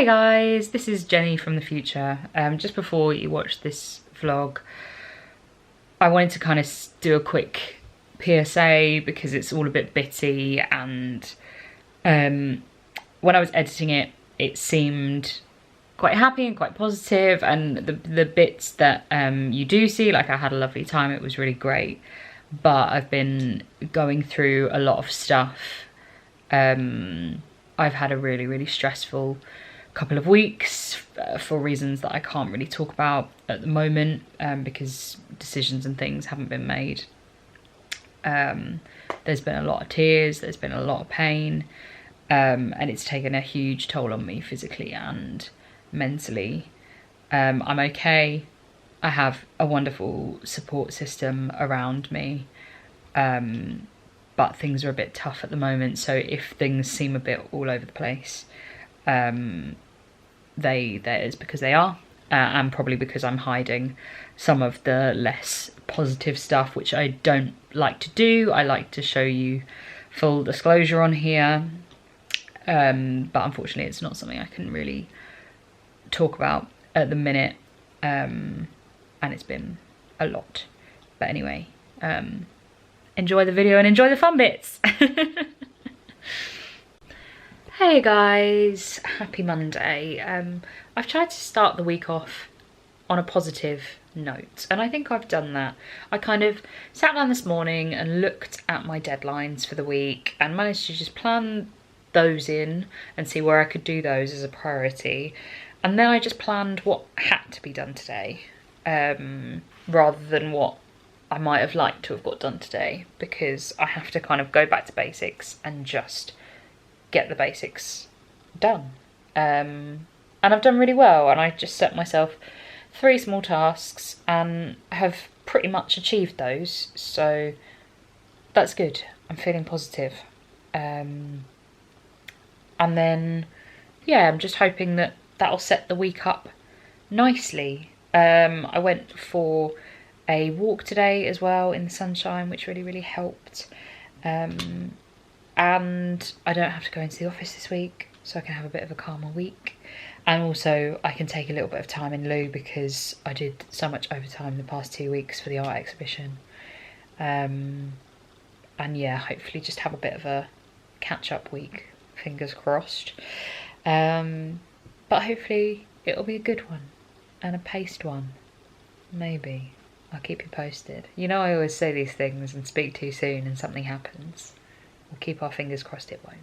Hey guys, this is Jenny from the future. Just before you watch this vlog, I wanted to kind of do a quick PSA because it's all a bit bitty, and when I was editing it, it seemed quite happy and quite positive, and the bits that you do see, like I had a lovely time, it was really great, but I've been going through a lot of stuff. I've had a really stressful couple of weeks for reasons that I can't really talk about at the moment because decisions and things haven't been made. There's been a lot of tears, there's been a lot of pain, and it's taken a huge toll on me physically and mentally. I'm okay. I have a wonderful support system around me, but things are a bit tough at the moment, so if things seem a bit all over the place, that is because they are, and probably because I'm hiding some of the less positive stuff, which I don't like to do. I like to show you full disclosure on here, but unfortunately it's not something I can really talk about at the minute, and it's been a lot. But anyway, enjoy the video and enjoy the fun bits. Hey guys, happy Monday. I've tried to start the week off on a positive note, and I think I've done that. I kind of sat down this morning and looked at my deadlines for the week and managed to just plan those in and see where I could do those as a priority. And then I just planned what had to be done today, rather than what I might have liked to have got done today, because I have to kind of go back to basics and just get the basics done. And I've done really well, and I just set myself 3 small tasks and have pretty much achieved those, so that's good. I'm feeling positive. And then, yeah, I'm just hoping that that'll set the week up nicely. I went for a walk today as well in the sunshine, which really helped. And I don't have to go into the office this week, so I can have a bit of a calmer week. And also I can take a little bit of time in lieu because I did so much overtime the past 2 weeks for the art exhibition. And yeah, hopefully just have a bit of a catch-up week, fingers crossed. But hopefully it'll be a good one, and a paced one, maybe. I'll keep you posted. You know, I always say these things and speak too soon and something happens. We'll keep our fingers crossed it won't.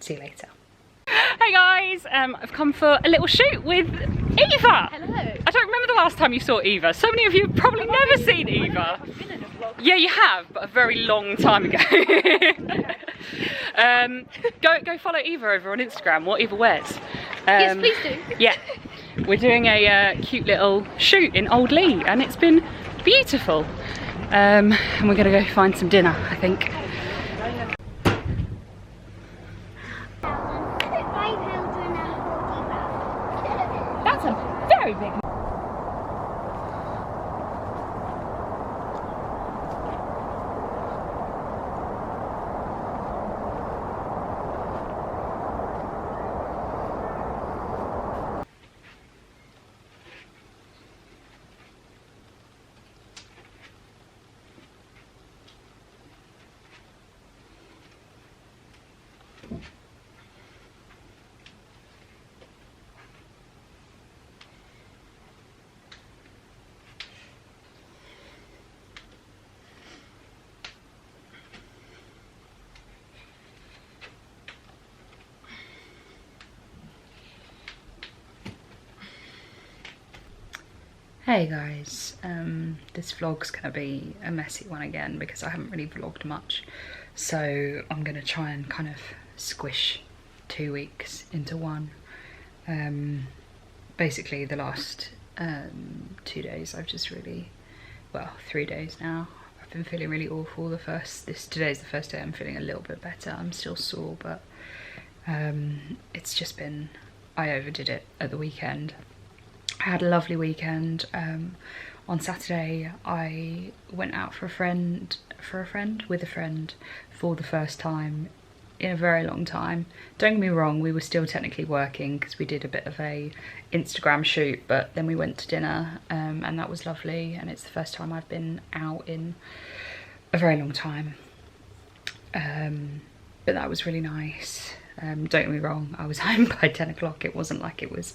See you later. Hey guys, I've come for a little shoot with Eva. Hello. I don't remember the last time you saw Eva. So many of you have probably never seen Eva. I've been in a vlog. Yeah, you have, but a very long time ago. Go follow Eva over on Instagram, what Eva wears. Yes, please do. Yeah, we're doing a cute little shoot in Old Lee, and it's been beautiful. And we're gonna go find some dinner, I think. That's a very big. Hey guys, this vlog's gonna be a messy one again because I haven't really vlogged much, so I'm gonna try and kind of squish 2 weeks into one. Basically the last 2 days I've just really, well, 3 days now, I've been feeling really awful. Today's the first day I'm feeling a little bit better. I'm still sore, but it's just been, I overdid it at the weekend. I had a lovely weekend. On Saturday I went out with a friend for the first time in a very long time. Don't get me wrong, we were still technically working because we did a bit of a Instagram shoot, but then we went to dinner and that was lovely, and it's the first time I've been out in a very long time. But that was really nice. Don't get me wrong, I was home by 10 o'clock. It wasn't like it was,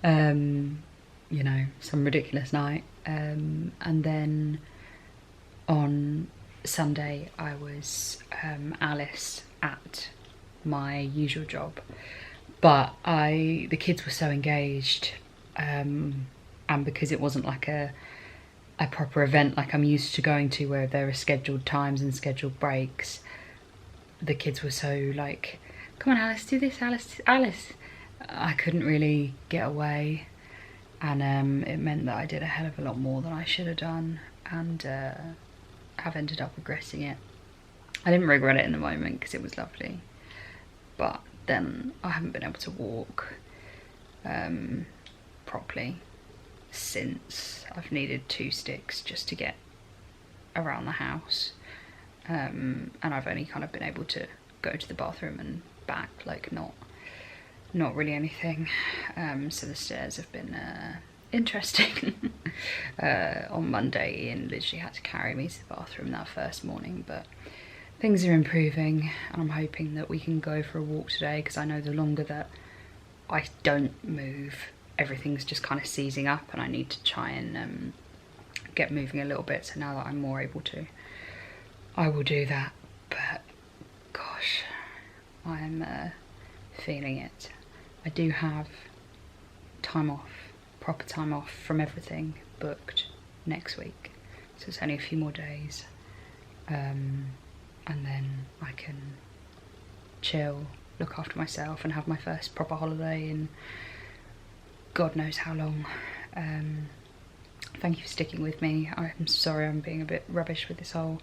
you know, some ridiculous night. And then on Sunday I was Alice at my usual job, but the kids were so engaged, and because it wasn't like a proper event like I'm used to going to, where there are scheduled times and scheduled breaks, the kids were so like, come on Alice, do this, Alice. I couldn't really get away, and it meant that I did a hell of a lot more than I should have done, and have ended up regretting it. I didn't regret it in the moment because it was lovely, but then I haven't been able to walk properly since I've needed 2 sticks just to get around the house, and I've only kind of been able to go to the bathroom and back, like not really anything. So the stairs have been interesting. On Monday Ian literally had to carry me to the bathroom that first morning, but things are improving, and I'm hoping that we can go for a walk today, because I know the longer that I don't move, everything's just kind of seizing up, and I need to try and get moving a little bit. So now that I'm more able to, I will do that. But gosh, I'm feeling it. I do have time off, proper time off from everything booked next week, so it's only a few more days, and then I can chill, look after myself, and have my first proper holiday in God knows how long. Thank you for sticking with me. I'm sorry I'm being a bit rubbish with this whole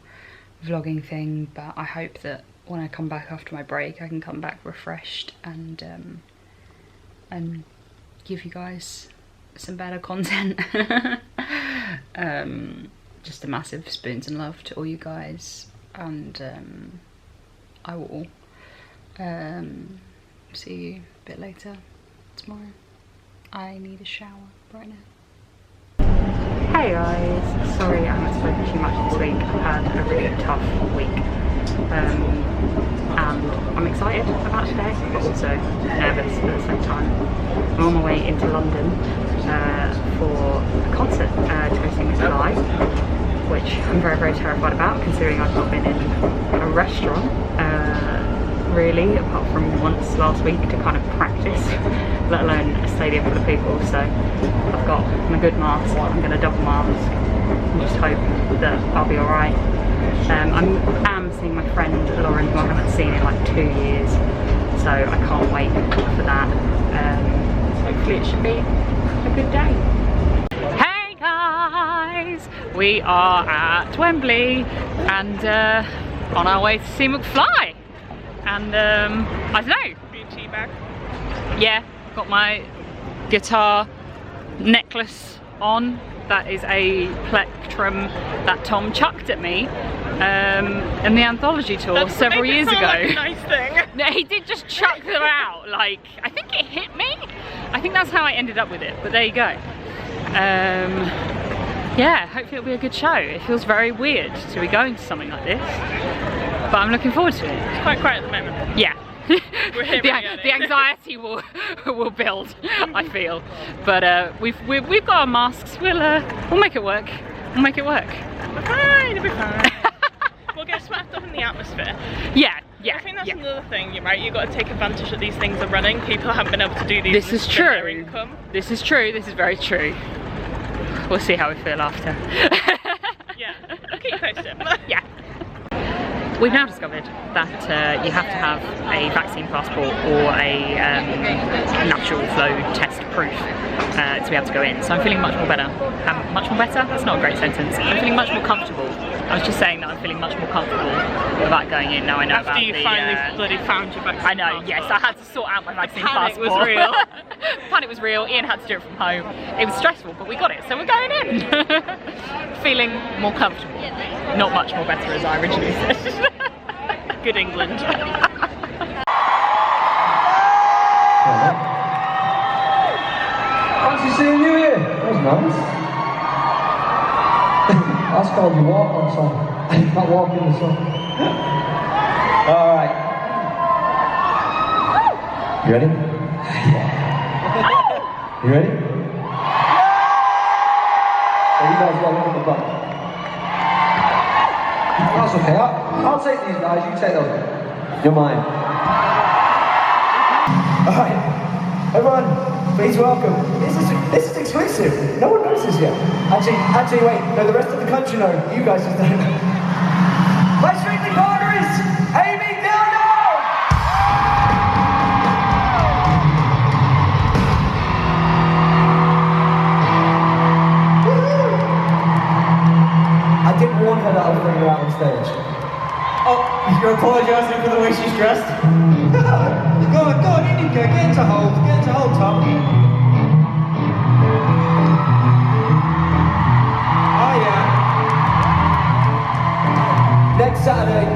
vlogging thing, but I hope that when I come back after my break I can come back refreshed and give you guys some better content. Just a massive spoons and love to all you guys, and I will see you a bit later tomorrow. I need a shower right now. Hey guys, sorry I haven't spoken too much this week. I've had a really tough week, and I'm excited about today, but also nervous at the same time. I'm on my way into London for a concert to go see Mcfly, which I'm very, very terrified about, considering I've not been in a restaurant really, apart from once last week to kind of practice, let alone a stadium full of people. So I've got my good mask, I'm going to double mask and just hope that I'll be alright. I am seeing my friend Lauren, who I haven't seen in like 2 years, so I can't wait for that. Hopefully it should be a good day. Hey guys, we are at Wembley and on our way to see Mcfly. And I don't know. B&T bag. Yeah, got my guitar necklace on. That is a plectrum that Tom chucked at me in the anthology tour several years ago. Like a nice thing. No, he did just chuck them out. Like, I think it hit me. I think that's how I ended up with it. But there you go. Yeah, hopefully it'll be a good show. It feels very weird to be going to something like this, but I'm looking forward to it. It's quite quiet at the moment. Yeah. We're here, the anxiety will build, I feel. But we've got our masks. We'll make it work. We'll make it work. It'll be fine. It'll be fine. We'll get swept up in the atmosphere. Yeah. I think that's another thing. You're right. You've got to take advantage that these things are running. People haven't been able to do these. This is true. Their income. This is true. This is very true. We'll see how we feel after. Yeah. I'll keep you posted. Yeah. We've now discovered that you have to have a vaccine passport or a natural flow test proof to be able to go in. So I'm feeling much more better. Much more better? That's not a great sentence. I'm feeling much more comfortable. I was just saying that I'm feeling much more comfortable about going in. Now I know After about you finally bloody found your vaccine I know, passport. yes. I had to sort out my vaccine Panic passport. was real. Panic was real. Ian had to do it from home. It was stressful, but we got it, so we're going in. Feeling more comfortable. Not much more better, as I originally said. Good England. Fancy seeing you here. That's nice. That's called your walk-on song. Not walking the song. Alright. You ready? Yeah. You ready? So you guys got one at the back. That's okay. I'll take these guys, you take them. You're mine. Alright. Everyone, please welcome. This is exclusive. No one knows this yet. Actually, wait. No, the rest of the country know. You guys just don't know. My strength partner is Amy Dowdell! I did warn her that I would bring her out on stage. Oh, you're apologising for the way she's dressed? Go on, in you go. Get into hold, Tom. Oh yeah. Next Saturday,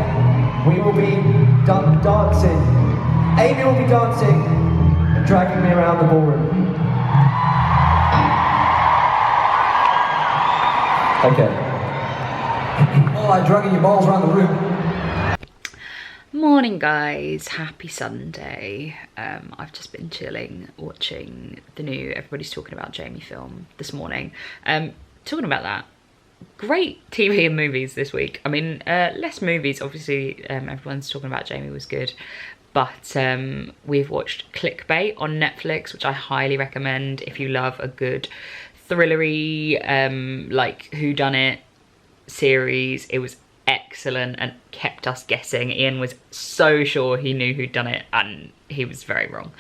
we will be dancing. Amy will be dancing and dragging me around the ballroom. Okay. All like dragging your balls around the room. Morning guys, happy Sunday. I've just been chilling watching the new Everybody's Talking About Jamie film this morning. Talking about that, great TV and movies this week. I mean, less movies, obviously. Everyone's Talking About Jamie was good, but we've watched Clickbait on Netflix, which I highly recommend if you love a good thrillery like whodunit series. It was excellent and kept us guessing. Ian was so sure he knew who'd done it and he was very wrong,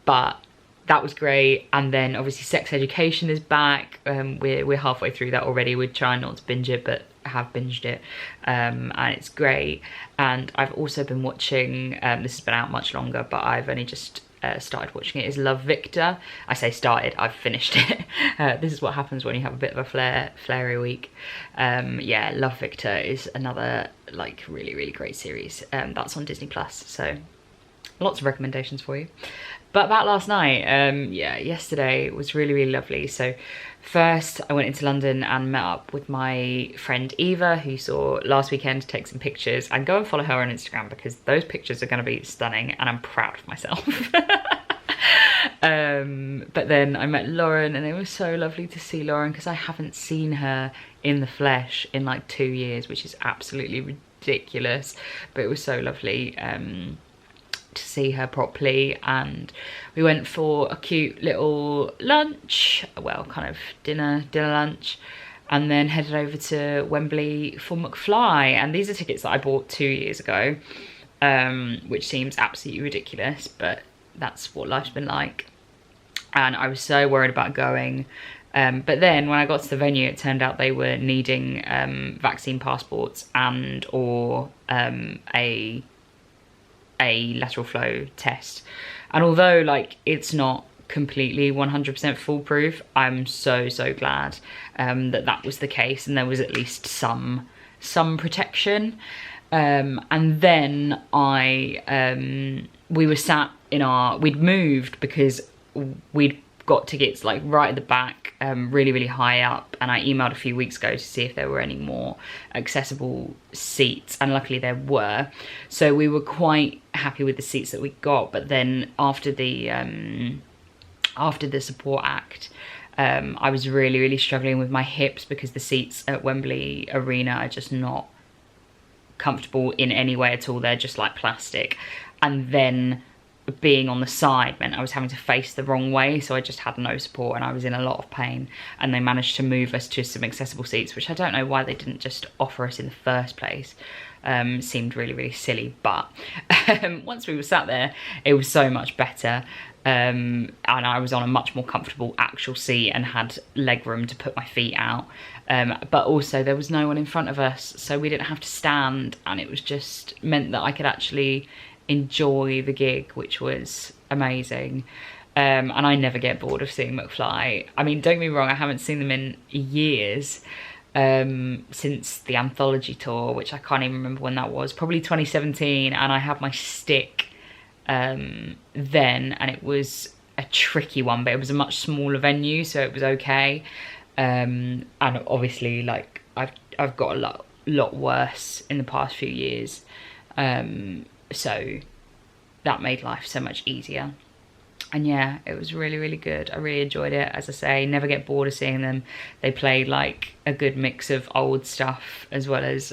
but that was great. And then obviously Sex Education is back. We're halfway through that already. We're trying not to binge it, but have binged it, and it's great. And I've also been watching, this has been out much longer, but I've only just started watching it, is Love Victor. I say started, I've finished it. This is what happens when you have a bit of a flary week. Yeah, Love Victor is another like really great series. That's on Disney Plus, so lots of recommendations for you. But about last night, yeah, yesterday was really lovely. So first I went into London and met up with my friend Eva, who saw last weekend, to take some pictures, and go and follow her on Instagram because those pictures are going to be stunning and I'm proud of myself. But then I met Lauren and it was so lovely to see Lauren because I haven't seen her in the flesh in like 2 years, which is absolutely ridiculous, but it was so lovely to see her properly. And we went for a cute little lunch, well, kind of dinner lunch, and then headed over to Wembley for Mcfly. And these are tickets that I bought 2 years ago, which seems absolutely ridiculous, but that's what life's been like. And I was so worried about going, but then when I got to the venue, it turned out they were needing vaccine passports and or a lateral flow test. And although like it's not completely 100% foolproof, I'm so glad that was the case and there was at least some protection. And then we were sat in we'd moved because we'd got tickets like right at the back, really high up, and I emailed a few weeks ago to see if there were any more accessible seats, and luckily there were. So we were quite happy with the seats that we got. But then after the support act, I was really struggling with my hips because the seats at Wembley Arena are just not comfortable in any way at all. They're just like plastic, and then being on the side meant I was having to face the wrong way, so I just had no support and I was in a lot of pain. And they managed to move us to some accessible seats, which I don't know why they didn't just offer us in the first place. Seemed really silly, but once we were sat there it was so much better, and I was on a much more comfortable actual seat and had leg room to put my feet out, but also there was no one in front of us, so we didn't have to stand, and it was just meant that I could actually enjoy the gig, which was amazing. And I never get bored of seeing Mcfly. I mean, don't get me wrong, I haven't seen them in years, since the anthology tour, which I can't even remember when that was, probably 2017, and I had my stick then, and it was a tricky one, but it was a much smaller venue, so it was okay. And obviously, like, I've got a lot worse in the past few years, so that made life so much easier. And yeah, it was really, really good. I really enjoyed it. As I say, never get bored of seeing them. They played like a good mix of old stuff as well as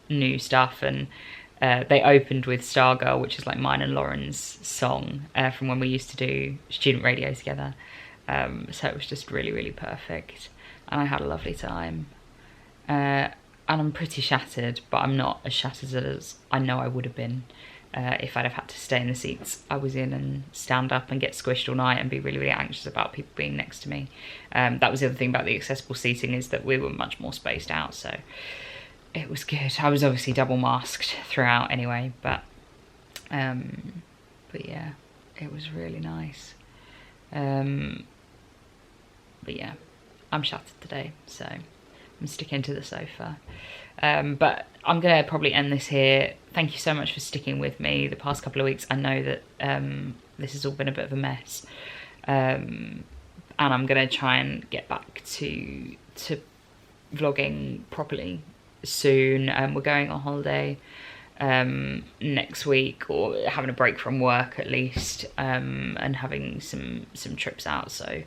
new stuff. And they opened with Stargirl, which is like mine and Lauren's song from when we used to do student radio together. So it was just really, really perfect. And I had a lovely time. And I'm pretty shattered, but I'm not as shattered as I know I would have been if I'd have had to stay in the seats I was in and stand up and get squished all night and be really, really anxious about people being next to me. That was the other thing about the accessible seating, is that we were much more spaced out, so it was good. I was obviously double masked throughout anyway, but yeah, it was really nice. But yeah, I'm shattered today, so I'm sticking to the sofa. But I'm gonna probably end this here. Thank you so much for sticking with me the past couple of weeks. I know that this has all been a bit of a mess, and I'm gonna try and get back to vlogging properly soon. We're going on holiday next week, or having a break from work at least, and having some trips out, so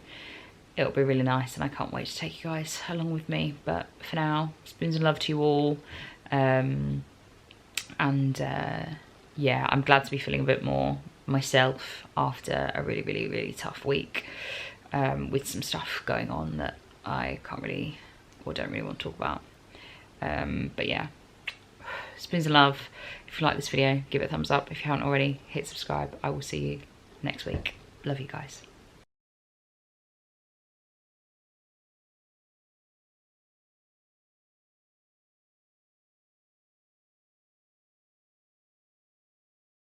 it'll be really nice, and I can't wait to take you guys along with me. But for now, spoons and love to you all. Yeah, I'm glad to be feeling a bit more myself after a really, really, really tough week, with some stuff going on that I can't really, or don't really want to talk about. But yeah, spoons and love. If you like this video, give it a thumbs up. If you haven't already, hit subscribe. I will see you next week. Love you guys.